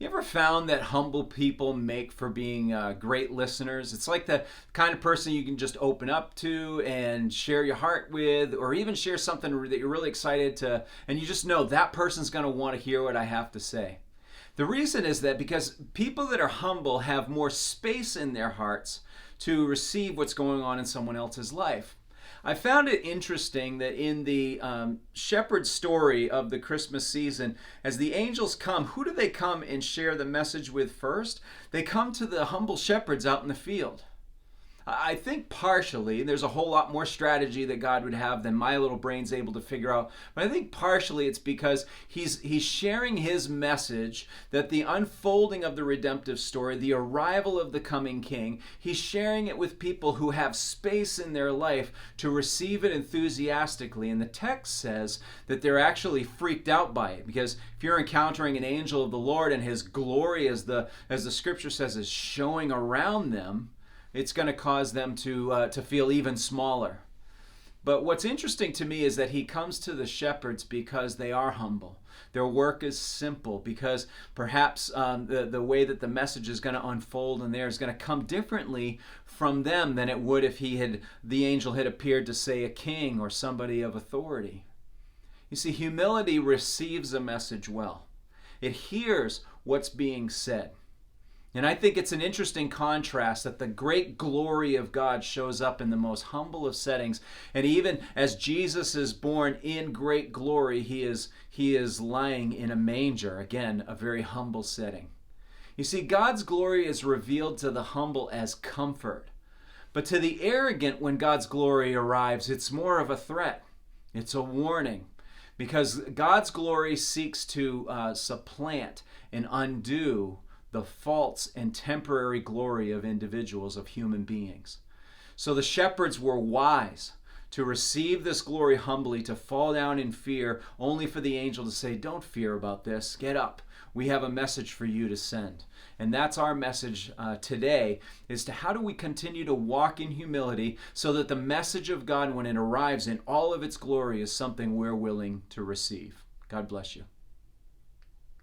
You ever found that humble people make for being great listeners? It's like the kind of person you can just open up to and share your heart with, or even share something that you're really excited to, and you just know that person's going to want to hear what I have to say. The reason is that because people that are humble have more space in their hearts to receive what's going on in someone else's life. I found it interesting that in the shepherd story of the Christmas season, as the angels come, who do they come and share the message with first? They come to the humble shepherds out in the field. I think partially, there's a whole lot more strategy that God would have than my little brain's able to figure out. But I think partially it's because he's sharing his message that the unfolding of the redemptive story, the arrival of the coming king, he's sharing it with people who have space in their life to receive it enthusiastically. And the text says that they're actually freaked out by it, because if you're encountering an angel of the Lord and his glory, as the scripture says, is showing around them, it's going to cause them to feel even smaller. But what's interesting to me is that he comes to the shepherds because they are humble. Their work is simple, because perhaps the way that the message is going to unfold in there is going to come differently from them than it would if the angel had appeared to, say, a king or somebody of authority. You see, humility receives a message well. It hears what's being said. And I think it's an interesting contrast that the great glory of God shows up in the most humble of settings. And even as Jesus is born in great glory, he is lying in a manger. Again, a very humble setting. You see, God's glory is revealed to the humble as comfort. But to the arrogant, when God's glory arrives, it's more of a threat. It's a warning. Because God's glory seeks to supplant and undo the false and temporary glory of individuals, of human beings. So the shepherds were wise to receive this glory humbly, to fall down in fear, only for the angel to say, "Don't fear about this. Get up. We have a message for you to send." And that's our message today, is to how do we continue to walk in humility so that the message of God, when it arrives in all of its glory, is something we're willing to receive. God bless you.